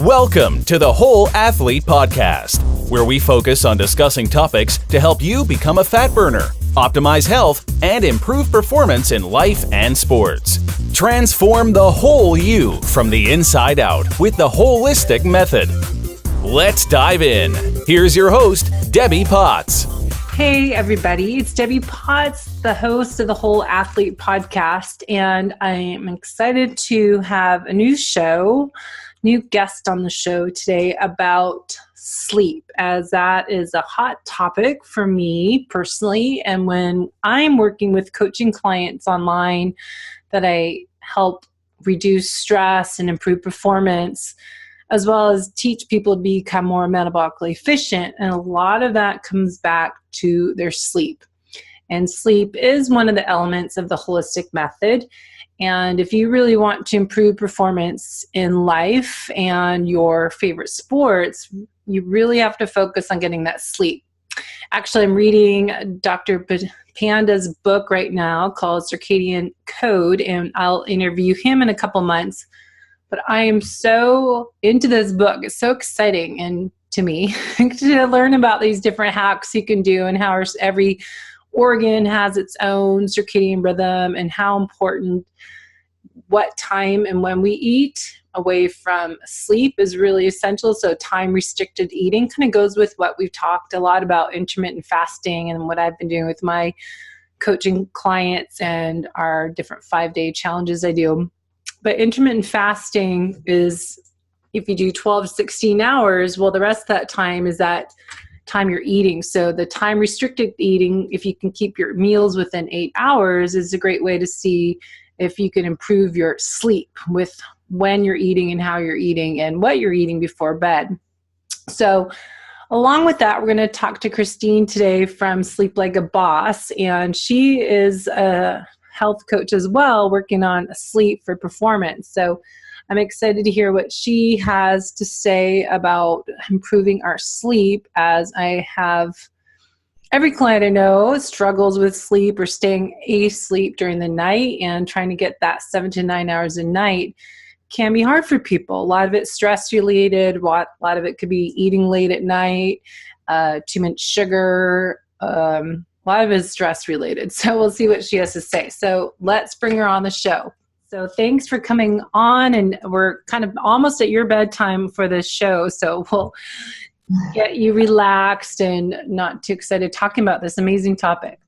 Welcome to the Whole Athlete Podcast, where we focus on discussing topics to help you become a fat burner, optimize health, and improve performance in life and sports. Transform the whole you from the inside out with the holistic method. Let's dive in. Here's your host, Debbie Potts. Hey everybody, it's Debbie Potts, the host of the Whole Athlete Podcast, and I am excited to have a new guest on the show today about sleep, as that is a hot topic for me personally. And when I'm working with coaching clients online that I help reduce stress and improve performance, as well as teach people to become more metabolically efficient. And a lot of that comes back to their sleep. And sleep is one of the elements of the holistic method. And if you really want to improve performance in life and your favorite sports, you really have to focus on getting that sleep. Actually, I'm reading Dr. Panda's book right now called Circadian Code, and I'll interview him in a couple months. But I am so into this book. It's so exciting and to me to learn about these different hacks you can do and how every organ has its own circadian rhythm and how important what time and when we eat away from sleep is really essential. So time restricted eating kind of goes with what we've talked a lot about, intermittent fasting, and what I've been doing with my coaching clients and our different 5-day challenges I do. But intermittent fasting is if you do 12 to 16 hours, well, the rest of that time is that time you're eating. So the time restricted eating, if you can keep your meals within 8 hours, is a great way to see if you can improve your sleep with when you're eating and how you're eating and what you're eating before bed. So along with that, we're going to talk to Christine today from Sleep Like a Boss, and she is a health coach as well, working on sleep for performance. So I'm excited to hear what she has to say about improving our sleep, as I have every client I know struggles with sleep or staying asleep during the night, and trying to get that 7 to 9 hours a night can be hard for people. A lot of it's stress related. A lot of it could be eating late at night, too much sugar. A lot of it is stress related. So we'll see what she has to say. So let's bring her on the show. So thanks for coming on, and we're kind of almost at your bedtime for this show. So we'll get you relaxed and not too excited talking about this amazing topic.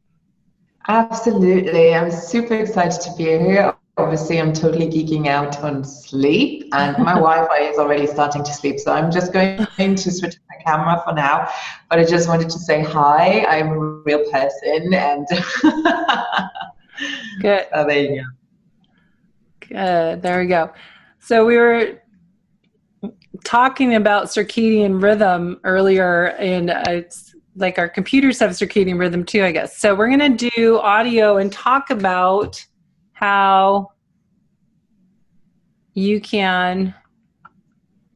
Absolutely. I'm super excited to be here. Obviously, I'm totally geeking out on sleep, and my Wi-Fi is already starting to sleep. So I'm just going to switch my camera for now. But I just wanted to say hi. I'm a real person, and good. So there you go. Good. There we go. So we were talking about circadian rhythm earlier, and it's like our computers have circadian rhythm too, I guess. So we're going to do audio and talk about how you can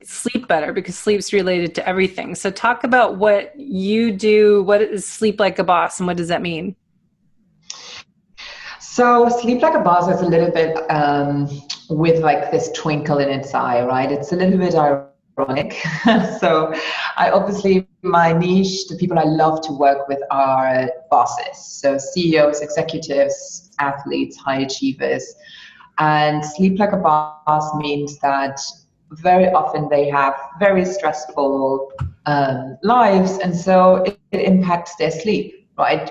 sleep better, because sleep's related to everything. So talk about what you do. What is Sleep Like a Boss, and what does that mean? So Sleep Like a Boss is a little bit with like this twinkle in its eye, right? It's a little bit ironic. So my niche, the people I love to work with are bosses. So CEOs, executives, athletes, high achievers. And Sleep Like a Boss means that very often they have very stressful lives. And so it impacts their sleep, right?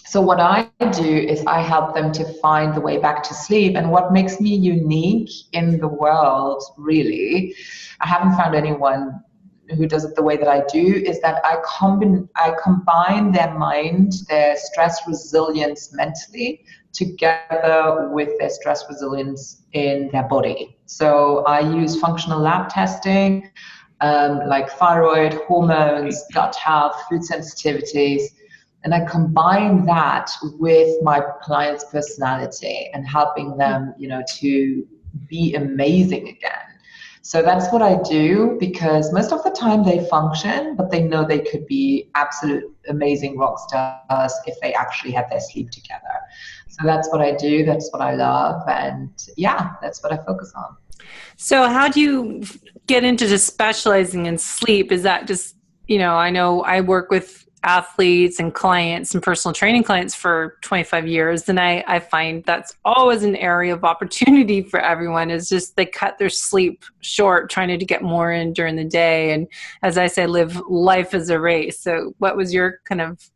So what I do is I help them to find the way back to sleep. And what makes me unique in the world, really, I haven't found anyone who does it the way that I do, is that I combine their mind, their stress resilience mentally, together with their stress resilience in their body. So I use functional lab testing, like thyroid, hormones, gut health, food sensitivities. And I combine that with my client's personality and helping them, to be amazing again. So that's what I do, because most of the time they function, but they know they could be absolute amazing rock stars if they actually had their sleep together. So that's what I do. That's what I love. And yeah, that's what I focus on. So how do you get into just specializing in sleep? Is that just, I know I work with athletes and clients and personal training clients for 25 years. And I find that's always an area of opportunity for everyone, is just they cut their sleep short, trying to get more in during the day. And as I say, live life as a race. So what was your kind of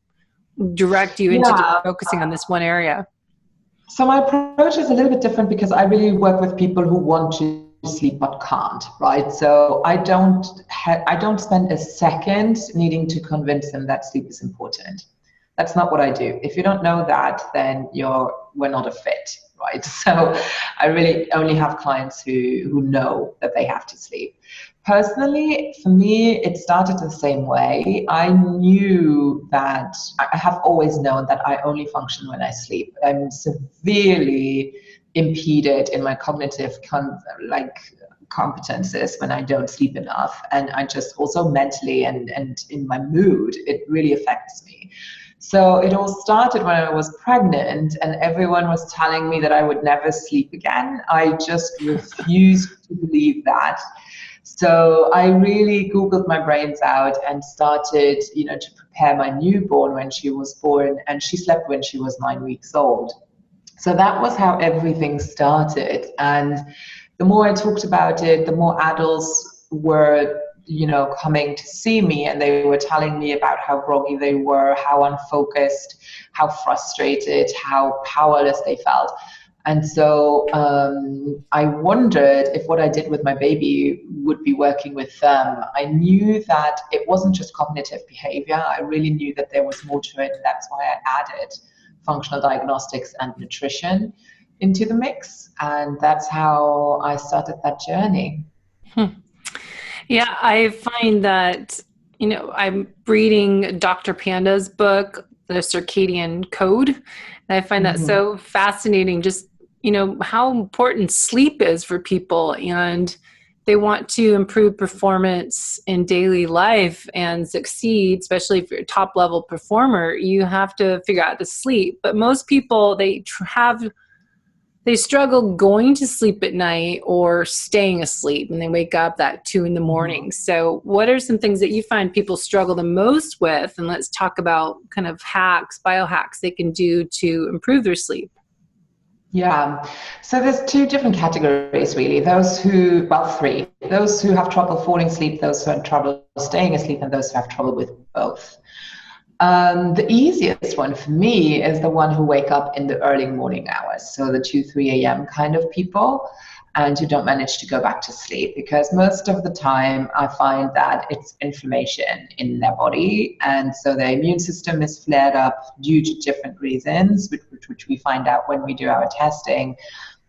direct you into just Yeah. focusing on this one area? So my approach is a little bit different because I really work with people who want to sleep but can't, right? So I don't spend a second needing to convince them that sleep is important. That's not what I do. If you don't know that, then we're not a fit, right? So I really only have clients who know that they have to sleep. Personally, for me, it started the same way. I knew that I have always known that I only function when I sleep. I'm severely impeded in my cognitive competences when I don't sleep enough. And I just also mentally and in my mood, it really affects me. So it all started when I was pregnant and everyone was telling me that I would never sleep again. I just refused to believe that. So I really Googled my brains out and started, to prepare my newborn when she was born, and she slept when she was 9 weeks old. So that was how everything started. And the more I talked about it, the more adults were, coming to see me, and they were telling me about how groggy they were, how unfocused, how frustrated, how powerless they felt. And so I wondered if what I did with my baby would be working with them. I knew that it wasn't just cognitive behavior. I really knew that there was more to it. And that's why I added functional diagnostics and nutrition into the mix. And that's how I started that journey. Yeah, I find that, I'm reading Dr. Panda's book, The Circadian Code. And I find that so fascinating, just, how important sleep is for people. And they want to improve performance in daily life and succeed, especially if you're a top level performer, you have to figure out the sleep. But most people, they struggle going to sleep at night or staying asleep, and they wake up at 2 a.m. So what are some things that you find people struggle the most with? And let's talk about kind of biohacks they can do to improve their sleep. Yeah. So there's two different categories, really. Three. Those who have trouble falling asleep, those who have trouble staying asleep, and those who have trouble with both. The easiest one for me is the one who wake up in the early morning hours, so the 2, 3 a.m. kind of people, and who don't manage to go back to sleep, because most of the time I find that it's inflammation in their body, and so their immune system is flared up due to different reasons, which we find out when we do our testing.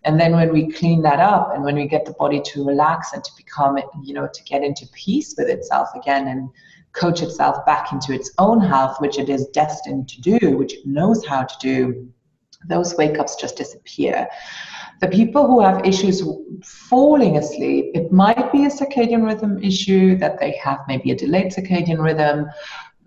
And then when we clean that up and when we get the body to relax and to become, to get into peace with itself again and coach itself back into its own health, which it is destined to do, which it knows how to do, those wake-ups just disappear. The people who have issues falling asleep, it might be a circadian rhythm issue, that they have maybe a delayed circadian rhythm.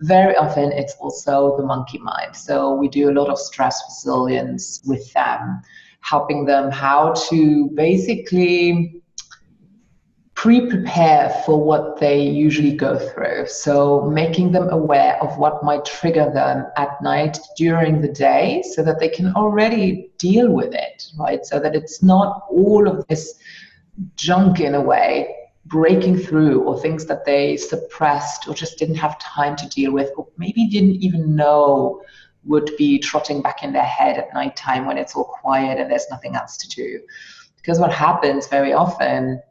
Very often it's also the monkey mind. So we do a lot of stress resilience with them, helping them how to basically pre-prepare for what they usually go through. So making them aware of what might trigger them at night during the day so that they can already deal with it, right? So that it's not all of this junk in a way breaking through, or things that they suppressed or just didn't have time to deal with, or maybe didn't even know would be trotting back in their head at nighttime when it's all quiet and there's nothing else to do. Because what happens very often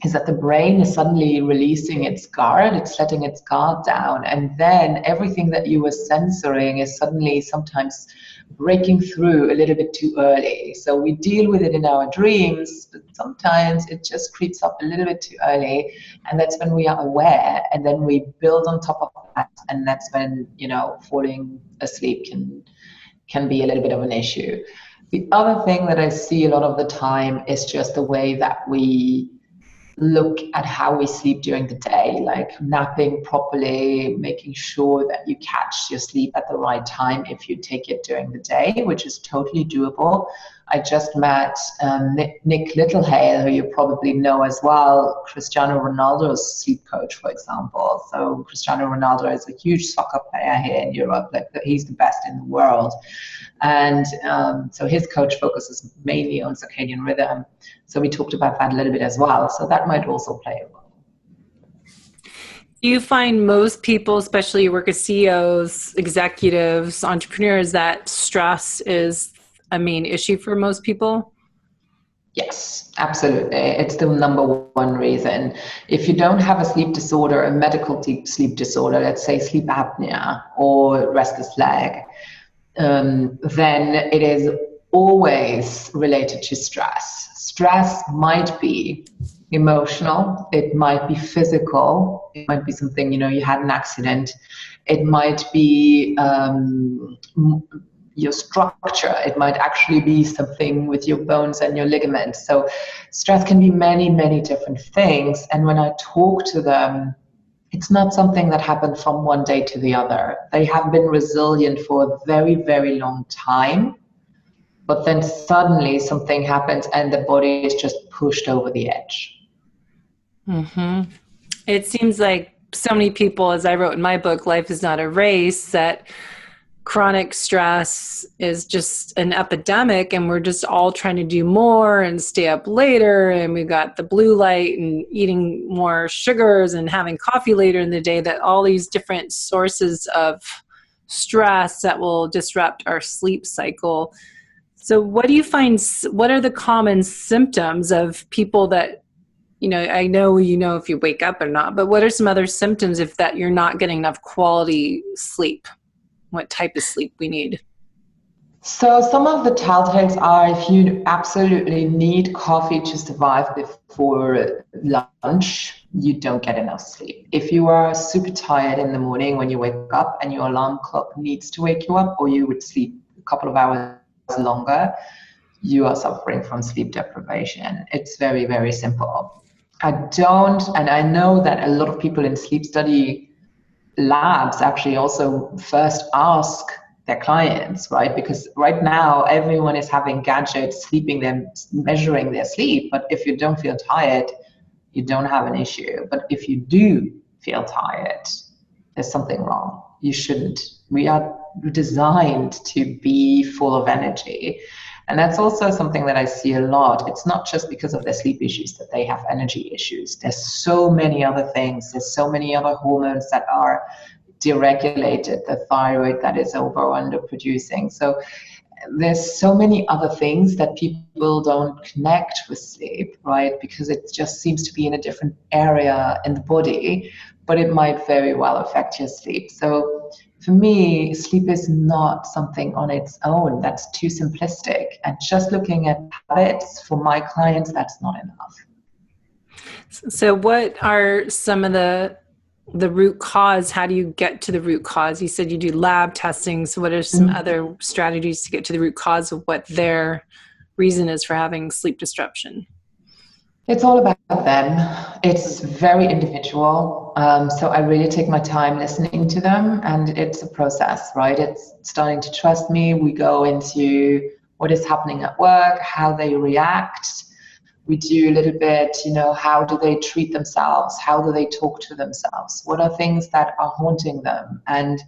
is that the brain is suddenly releasing its guard, it's letting its guard down, and then everything that you were censoring is suddenly sometimes breaking through a little bit too early. So we deal with it in our dreams, but sometimes it just creeps up a little bit too early, and that's when we are aware, and then we build on top of that, and that's when, falling asleep can be a little bit of an issue. The other thing that I see a lot of the time is just the way that we look at how we sleep during the day, like napping properly, making sure that you catch your sleep at the right time if you take it during the day, which is totally doable. I just met Nick Littlehale, who you probably know as well, Cristiano Ronaldo's sleep coach, for example. So Cristiano Ronaldo is a huge soccer player here in Europe. Like, he's the best in the world. And so his coach focuses mainly on circadian rhythm. So we talked about that a little bit as well. So that might also play a role. Do you find most people, especially you work with CEOs, executives, entrepreneurs, that stress is a main issue for most people? Yes, absolutely. It's the number one reason. If you don't have a sleep disorder, a medical sleep disorder, let's say sleep apnea or restless leg, then it is always related to stress. Stress might be emotional, it might be physical, it might be something, you had an accident, it might be your structure, it might actually be something with your bones and your ligaments. So stress can be many, many different things. And when I talk to them, it's not something that happened from one day to the other. They have been resilient for a very, very long time, but then suddenly something happens and the body is just pushed over the edge. Mm-hmm. It seems like so many people, as I wrote in my book, Life is Not a Race, that chronic stress is just an epidemic, and we're just all trying to do more and stay up later, and we've got the blue light and eating more sugars and having coffee later in the day, that all these different sources of stress that will disrupt our sleep cycle. So what do you find, what are the common symptoms of people that, I know if you wake up or not, but what are some other symptoms if that you're not getting enough quality sleep? What type of sleep we need? So some of the telltales are, if you absolutely need coffee to survive before lunch, you don't get enough sleep. If you are super tired in the morning when you wake up and your alarm clock needs to wake you up, or you would sleep a couple of hours longer, you are suffering from sleep deprivation. It's very, very simple. I know that a lot of people in sleep study labs actually also first ask their clients, right? Because right now everyone is having gadgets sleeping them, measuring their sleep. But if you don't feel tired, you don't have an issue. But if you do feel tired, there's something wrong. You shouldn't. We are designed to be full of energy. And that's also something that I see a lot. It's not just because of their sleep issues that they have energy issues. There's so many other things. There's so many other hormones that are deregulated, the thyroid that is over or under producing. So there's so many other things that people don't connect with sleep, right? Because it just seems to be in a different area in the body, but it might very well affect your sleep. So for me, sleep is not something on its own that's too simplistic. And just looking at habits for my clients, that's not enough. So what are some of the root cause? How do you get to the root cause? You said you do lab testing. So what are some other strategies to get to the root cause of what their reason is for having sleep disruption? It's all about them. It's very individual. So I really take my time listening to them, and it's a process, right? It's starting to trust me. We go into what is happening at work, how they react. We do a little bit, how do they treat themselves? How do they talk to themselves? What are things that are haunting them? And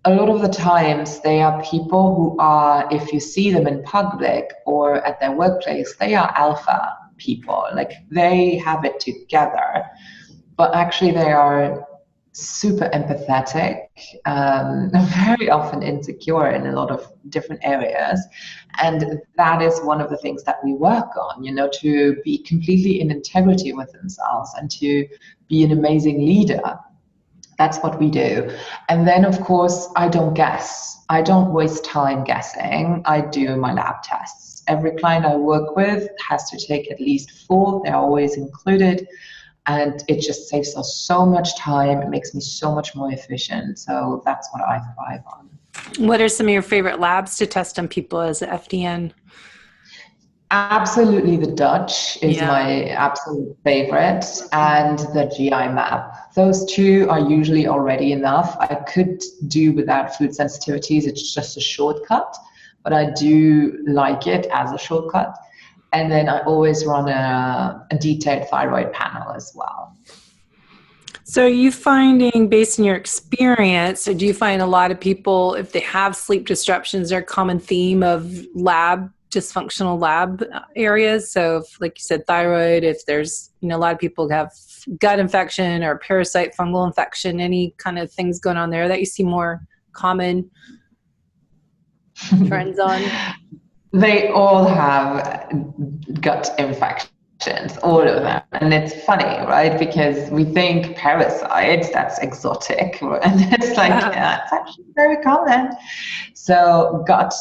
a lot of the times they are people who are, if you see them in public or at their workplace, they are alpha people. Like, they have it together, but actually they are super empathetic, very often insecure in a lot of different areas. And that is one of the things that we work on, to be completely in integrity with themselves and to be an amazing leader. That's what we do. And then, of course, I don't guess. I don't waste time guessing. I do my lab tests. Every client I work with has to take at least 4. They're always included. And it just saves us so much time. It makes me so much more efficient. So that's what I thrive on. What are some of your favorite labs to test on people as a FDN? Absolutely, the Dutch is my absolute favorite, and the GI map. Those two are usually already enough. I could do without food sensitivities. It's just a shortcut. but I do like it as a shortcut. And then I always run a detailed thyroid panel as well. So are you finding, based on your experience, or do you find a lot of people, if they have sleep disruptions, there's a common theme of dysfunctional lab areas? So if, like you said, thyroid, if there's, a lot of people have gut infection or parasite fungal infection, any kind of things going on there that you see more common trends on? They all have gut infections, all of them. And it's funny, right? Because we think parasites, that's exotic. And it's like, yeah, it's actually very common. So gut,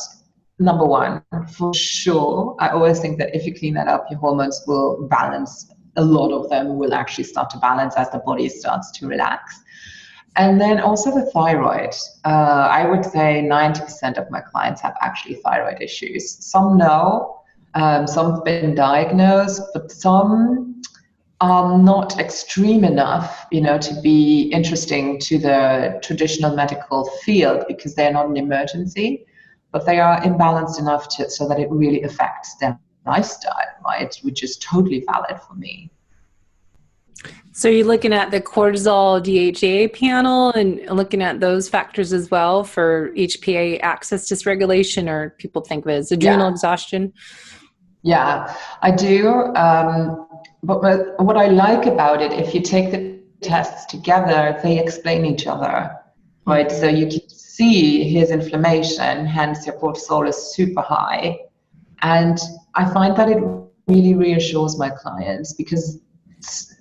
number one, for sure. I always think that if you clean that up, your hormones will balance. A lot of them will actually start to balance as the body starts to relax. And then also the thyroid. I would say 90% of my clients have actually thyroid issues. Some know, some have been diagnosed, but some are not extreme enough, to be interesting to the traditional medical field because they're not an emergency, but they are imbalanced enough so that it really affects their lifestyle, right? Which is totally valid for me. So you're looking at the cortisol DHEA panel and looking at those factors as well for HPA axis dysregulation, or people think of it as adrenal exhaustion? Yeah, I do. But what I like about it, if you take the tests together, they explain each other, right? Mm-hmm. So you can see his inflammation, hence your cortisol is super high. And I find that it really reassures my clients because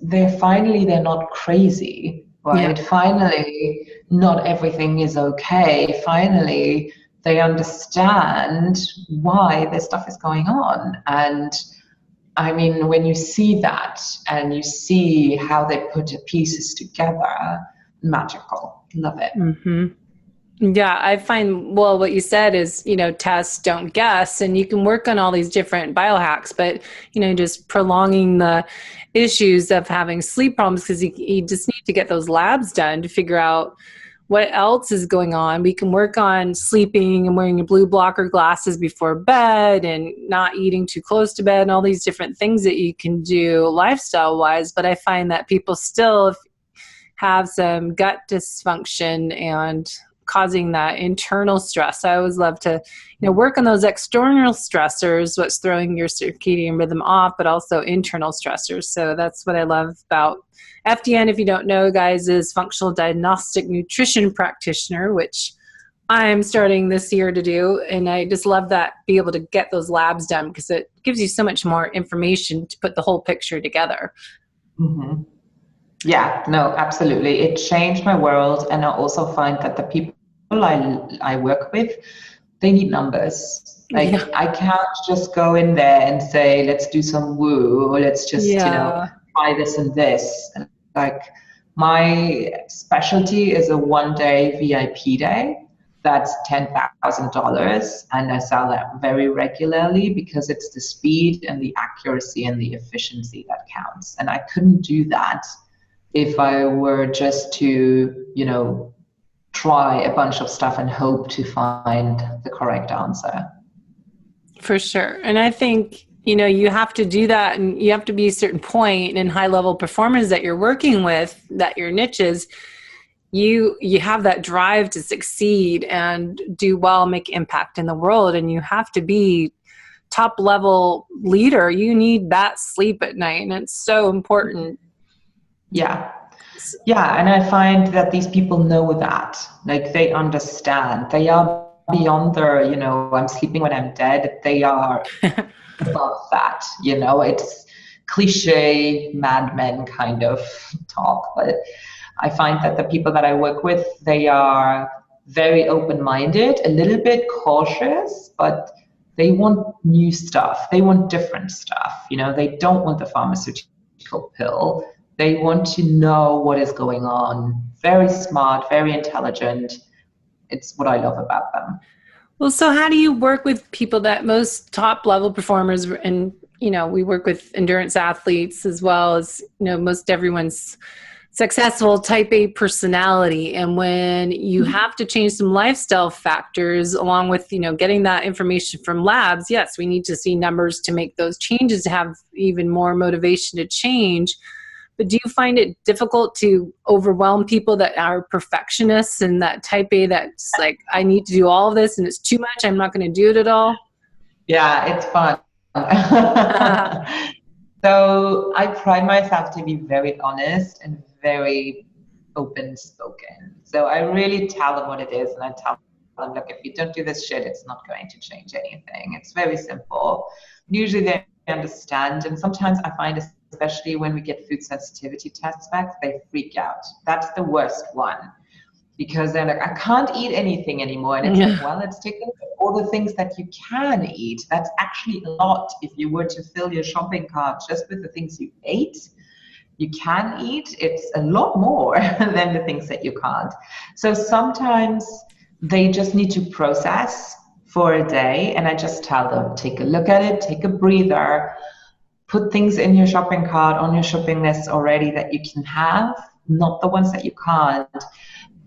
they're not crazy, right? Yeah. Finally, not everything is okay. Finally, they understand why this stuff is going on. And I mean, when you see that and you see how they put the pieces together, magical. Love it. Mm-hmm. Yeah, I find, well, what you said is, test, don't guess, and you can work on all these different biohacks, but, just prolonging the issues of having sleep problems because you just need to get those labs done to figure out what else is going on. We can work on sleeping and wearing your blue blocker glasses before bed and not eating too close to bed and all these different things that you can do lifestyle-wise, but I find that people still have some gut dysfunction and causing that internal stress. I always love to, work on those external stressors, what's throwing your circadian rhythm off, but also internal stressors. So that's what I love about FDN. If you don't know, guys, is Functional Diagnostic Nutrition Practitioner, which I'm starting this year to do. And I just love that, be able to get those labs done because it gives you so much more information to put the whole picture together. Mm-hmm. Yeah, no, absolutely. It changed my world. And I also find that the people I work with, they need numbers. Like I can't just go in there and say, let's do some woo, or let's just, try this and this. Like my specialty is a 1-day VIP day. That's $10,000. And I sell that very regularly because it's the speed and the accuracy and the efficiency that counts. And I couldn't do that if I were just to, try a bunch of stuff and hope to find the correct answer. For sure. And I think, you have to do that and you have to be a certain point in high level performers that you're working with, that your niches, you have that drive to succeed and do well, make impact in the world. And you have to be top level leader. You need that sleep at night. And it's so important. Yeah. Yeah. And I find that these people know that, like they understand, they are beyond their, I'm sleeping when I'm dead. They are above that, it's cliche Mad Men kind of talk. But I find that the people that I work with, they are very open-minded, a little bit cautious, but they want new stuff. They want different stuff. They don't want the pharmaceutical pill. They want to know what is going on. Very smart, very intelligent. It's what I love about them. Well, so how do you work with people that most top level performers, and, we work with endurance athletes as well as, most everyone's successful type A personality. And when you have to change some lifestyle factors along with, getting that information from labs, yes, we need to see numbers to make those changes to have even more motivation to change. But do you find it difficult to overwhelm people that are perfectionists and that type A that's like, I need to do all of this and it's too much, I'm not going to do it at all? Yeah, it's fun. So I pride myself to be very honest and very open spoken. So I really tell them what it is, and I tell them, look, if you don't do this shit, it's not going to change anything. It's very simple. Usually they understand, and sometimes I find, especially when we get food sensitivity tests back, they freak out. That's the worst one, because they're like, I can't eat anything anymore. And it's like, well, let's take a look at all the things that you can eat. That's actually a lot. If you were to fill your shopping cart just with the things you ate, you can eat, it's a lot more than the things that you can't. So sometimes they just need to process for a day, and I just tell them, take a look at it, take a breather, put things in your shopping cart, on your shopping list already that you can have, not the ones that you can't.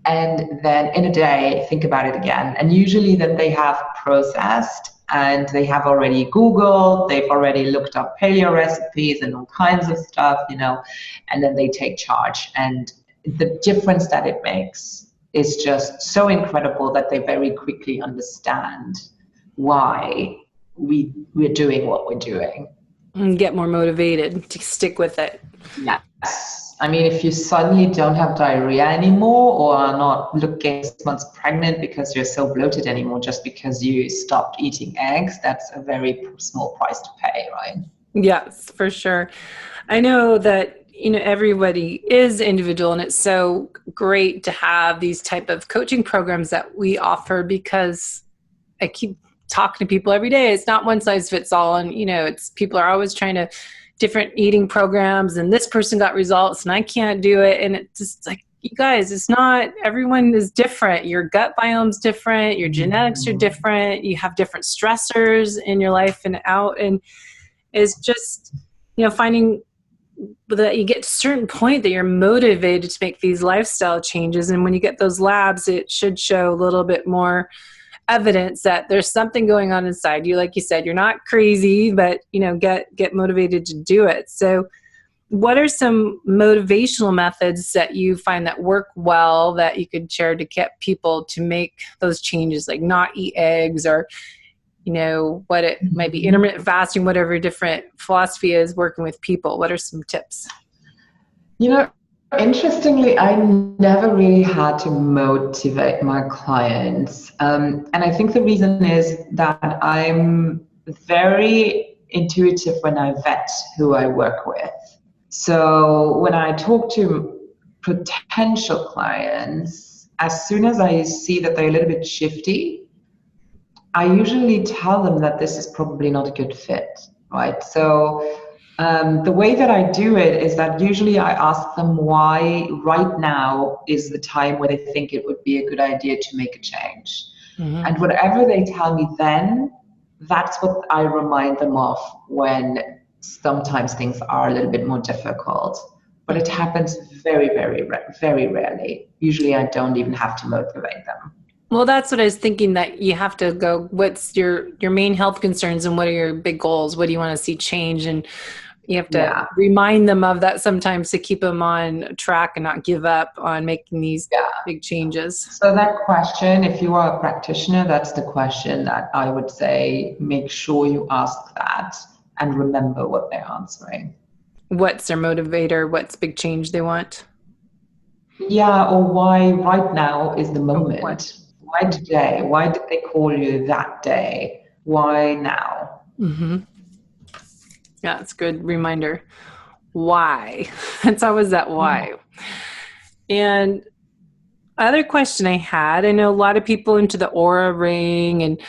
And then in a day, think about it again. And usually then they have processed, and they have already Googled, they've already looked up paleo recipes and all kinds of stuff, and then they take charge. And the difference that it makes is just so incredible that they very quickly understand why we're doing what we're doing. And get more motivated to stick with it. Yes. I mean, if you suddenly don't have diarrhea anymore, or are not looking 6 months pregnant because you're so bloated anymore just because you stopped eating eggs, that's a very small price to pay, right? Yes, for sure. I know that, everybody is individual, and it's so great to have these type of coaching programs that we offer, because I keep talking to people every day. It's not one size fits all. And, it's people are always trying to different eating programs, and this person got results and I can't do it. And it's just like, you guys, it's not, everyone is different. Your gut biome's different. Your genetics are different. You have different stressors in your life and out. And it's just, finding that you get to a certain point that you're motivated to make these lifestyle changes. And when you get those labs, it should show a little bit more evidence that there's something going on inside you. Like you said, you're not crazy, but get motivated to do it. So what are some motivational methods that you find that work well that you could share to get people to make those changes, like not eat eggs, or what it might be, intermittent fasting, whatever different philosophy is working with people? What are some tips? Interestingly, I never really had to motivate my clients. And I think the reason is that I'm very intuitive when I vet who I work with. So when I talk to potential clients, as soon as I see that they're a little bit shifty, I usually tell them that this is probably not a good fit, right? So the way that I do it is that usually I ask them why right now is the time where they think it would be a good idea to make a change. Mm-hmm. And whatever they tell me then, that's what I remind them of when sometimes things are a little bit more difficult. But it happens very, very, very rarely. Usually I don't even have to motivate them. Well, that's what I was thinking, that you have to go, what's your main health concerns and what are your big goals? What do you want to see change? And you have to remind them of that sometimes to keep them on track and not give up on making these big changes. So that question, if you are a practitioner, that's the question that I would say, make sure you ask that and remember what they're answering. What's their motivator? What's big change they want? Yeah, or why right now is the moment. Why today? Why did they call you that day? Why now? Mm-hmm. Yeah, it's a good reminder. Why? It's always that why. And other question I had, I know a lot of people into the Aura Ring and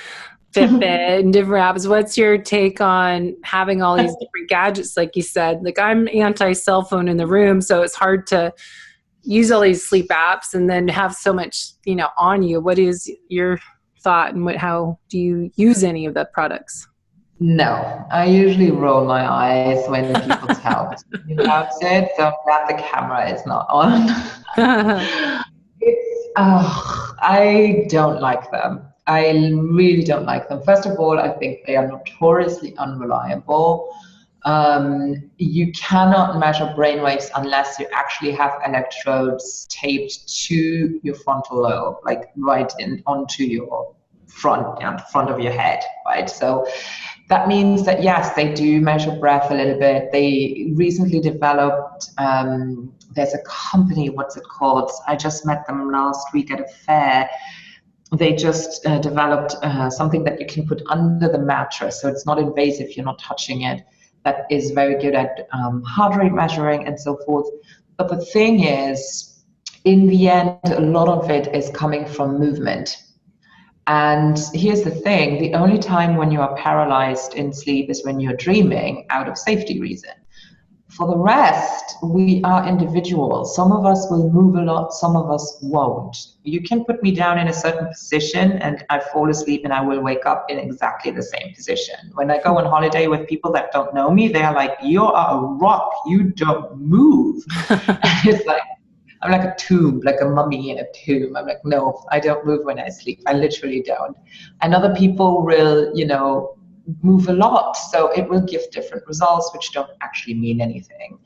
Fitbit and different apps. What's your take on having all these different gadgets, like you said? Like, I'm anti-cell phone in the room, so it's hard to use all these sleep apps and then have so much, on you. What is your thought, and how do you use any of the products? No, I usually roll my eyes when people tell me about it, so I'm glad the camera is not on. I don't like them. I really don't like them. First of all, I think they are notoriously unreliable. You cannot measure brainwaves unless you actually have electrodes taped to your frontal lobe, like right in onto your front of your head, right? So that means that yes, they do measure breath a little bit. They recently developed. There's a company. What's it called? I just met them last week at a fair. They just developed something that you can put under the mattress, so it's not invasive. You're not touching it. That is very good at heart rate measuring and so forth. But the thing is, in the end, a lot of it is coming from movement. And here's the thing, the only time when you are paralyzed in sleep is when you're dreaming out of safety reason. For the rest, we are individuals. Some of us will move a lot, some of us won't. You can put me down in a certain position and I fall asleep and I will wake up in exactly the same position. When I go on holiday with people that don't know me, they are like, you are a rock, you don't move. It's like, I'm like a tomb, like a mummy in a tomb. I'm like, no, I don't move when I sleep. I literally don't. And other people will, move a lot. So it will give different results, which don't actually mean anything.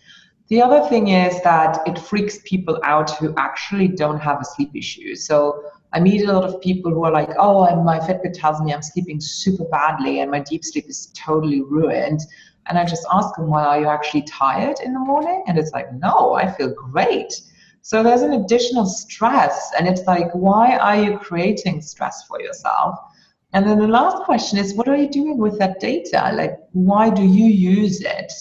The other thing is that it freaks people out who actually don't have a sleep issue. So I meet a lot of people who are like, oh, my Fitbit tells me I'm sleeping super badly and my deep sleep is totally ruined. And I just ask them, well, are you actually tired in the morning? And it's like, no, I feel great. So there's an additional stress, and it's like, why are you creating stress for yourself? And then the last question is, what are you doing with that data? Like, why do you use it?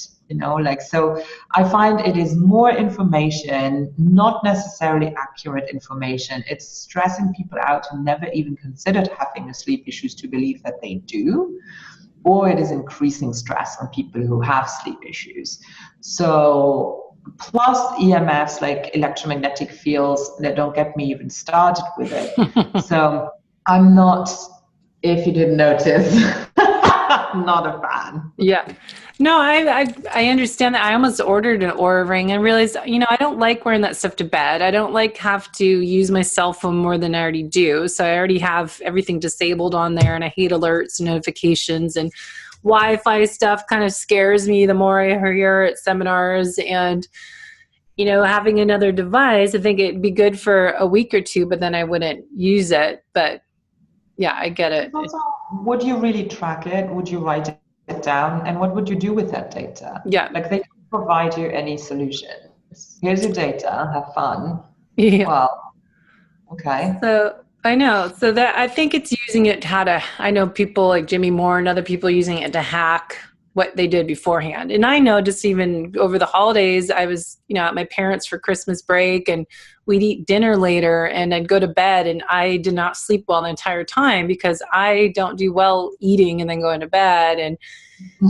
So I find it is more information, not necessarily accurate information. It's stressing people out who never even considered having a sleep issues to believe that they do, or it is increasing stress on people who have sleep issues. So plus EMFs, like electromagnetic fields, that don't get me even started with it. So I'm not, if you didn't notice, not a fan. Yeah. No, I understand that. I almost ordered an Oura ring and realized, I don't like wearing that stuff to bed. I don't like have to use my cell phone more than I already do. So I already have everything disabled on there, and I hate alerts and notifications, and Wi-Fi stuff kind of scares me the more I hear at seminars. And, having another device, I think it'd be good for a week or two, but then I wouldn't use it. But yeah, I get it. Also, would you really track it? Would you write it down? And what would you do with that data? Yeah. Like, they don't provide you any solutions. Here's your data, have fun. Yeah. Well, okay. So I know. So that I think it's using it I know people like Jimmy Moore and other people using it to hack what they did beforehand. And I know just even over the holidays, I was, at my parents' for Christmas break, and we'd eat dinner later and I'd go to bed, and I did not sleep well the entire time because I don't do well eating and then going to bed. And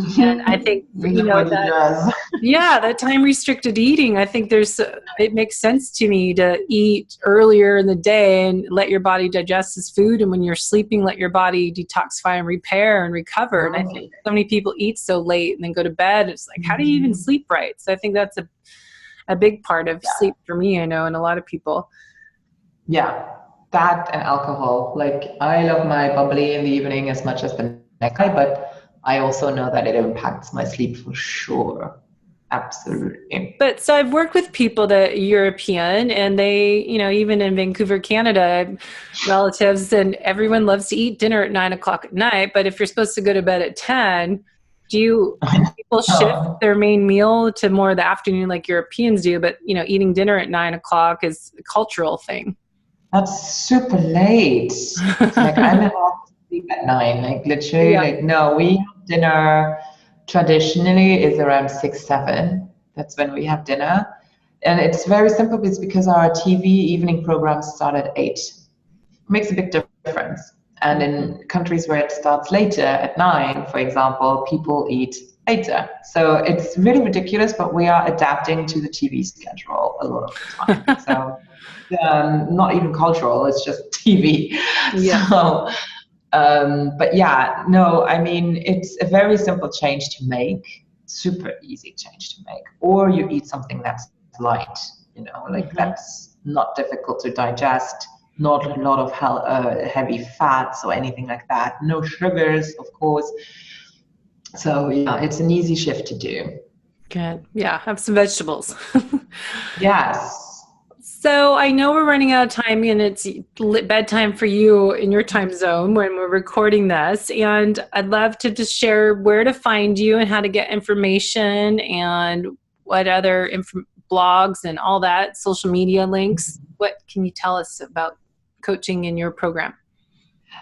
I think, that time restricted eating, I think it makes sense to me to eat earlier in the day and let your body digest this food. And when you're sleeping, let your body detoxify and repair and recover. And I think so many people eat so late and then go to bed. It's like, how do you even sleep right? So I think that's a big part of sleep for me, I know, and a lot of people. Yeah, that and alcohol. Like, I love my bubbly in the evening as much as the next guy, but I also know that it impacts my sleep for sure. Absolutely. But so I've worked with people that are European, and they, even in Vancouver, Canada, relatives, and everyone loves to eat dinner at 9:00 at night. But if you're supposed to go to bed at 10, do people shift their main meal to more of the afternoon like Europeans do? But, eating dinner at 9:00 is a cultural thing. That's super late. Like, I'm allowed to sleep at 9, like literally. Yeah. Like, no, we have dinner traditionally is around 6, 7. That's when we have dinner. And it's very simple. It's because our TV evening programs start at 8. It makes a big difference. And in countries where it starts later at 9, for example, people eat later. So it's really ridiculous, but we are adapting to the TV schedule a lot of the time. So not even cultural, it's just TV. Yeah. So But yeah, no, I mean, it's a very simple change to make, super easy change to make. Or you eat something that's light, like that's not difficult to digest, not a lot of heavy fats or anything like that, no sugars, of course. So yeah, it's an easy shift to do. Good. Yeah, have some vegetables. Yes. So I know we're running out of time, and it's bedtime for you in your time zone when we're recording this. And I'd love to just share where to find you and how to get information and what other blogs and all that, social media links. What can you tell us about coaching in your program?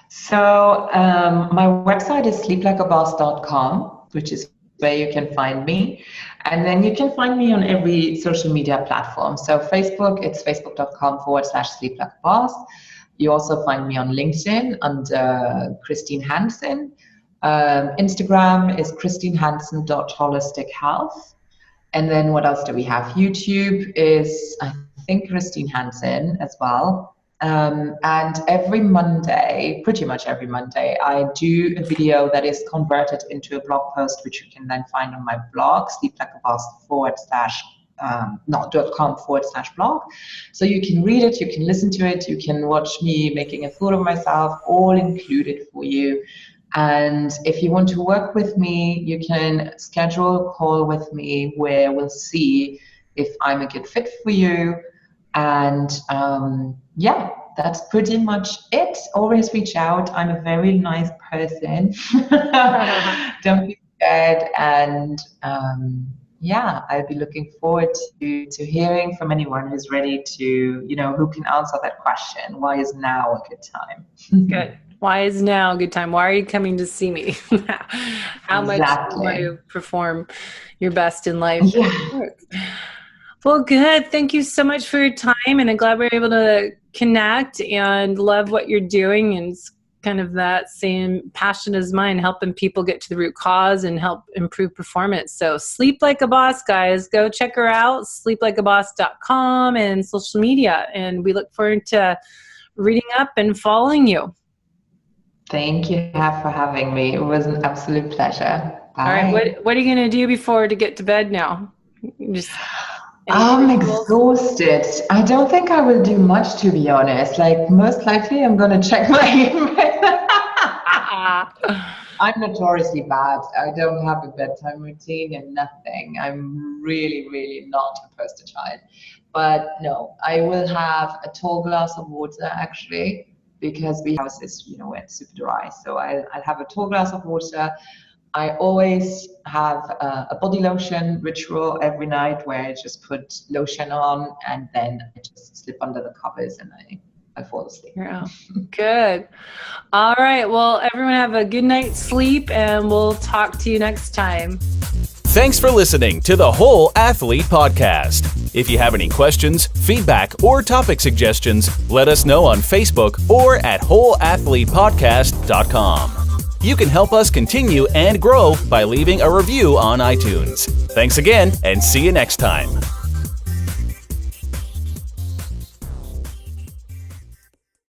So my website is sleeplikeaboss.com, which is where you can find me. And then you can find me on every social media platform. So Facebook, it's facebook.com/sleeplikeaboss. You also find me on LinkedIn under Christine Hansen. Instagram is christinehansen.holistichealth. And then what else do we have? YouTube is, I think, Christine Hansen as well. And every Monday, pretty much every Monday, I do a video that is converted into a blog post, which you can then find on my blog, sleeplikeaboss.com/blog. So you can read it, you can listen to it, you can watch me making a fool of myself, all included for you. And if you want to work with me, you can schedule a call with me where we'll see if I'm a good fit for you. And yeah, that's pretty much it. Always reach out. I'm a very nice person. Don't be scared. And yeah, I'll be looking forward to hearing from anyone who's ready to, who can answer that question. Why is now a good time? Good. Why is now a good time? Why are you coming to see me? How much do you want to perform your best in life? Yeah. Well, good. Thank you so much for your time. And I'm glad we're able to connect, and love what you're doing. And it's kind of that same passion as mine, helping people get to the root cause and help improve performance. So Sleep Like a Boss, guys, go check her out, sleeplikeaboss.com and social media. And we look forward to reading up and following you. Thank you for having me. It was an absolute pleasure. Bye. All right. What are you going to do to get to bed now? I'm exhausted. I don't think I will do much, to be honest. Like, most likely I'm going to check my email. I'm notoriously bad. I don't have a bedtime routine and nothing. I'm really, really not a poster child. But no, I will have a tall glass of water, actually, because we have this, where it's super dry. So I'll have a tall glass of water. I always have a body lotion ritual every night where I just put lotion on and then I just slip under the covers and I fall asleep. Yeah. Good. All right. Well, everyone have a good night's sleep, and we'll talk to you next time. Thanks for listening to the Whole Athlete Podcast. If you have any questions, feedback, or topic suggestions, let us know on Facebook or at wholeathletepodcast.com. You can help us continue and grow by leaving a review on iTunes. Thanks again, and see you next time.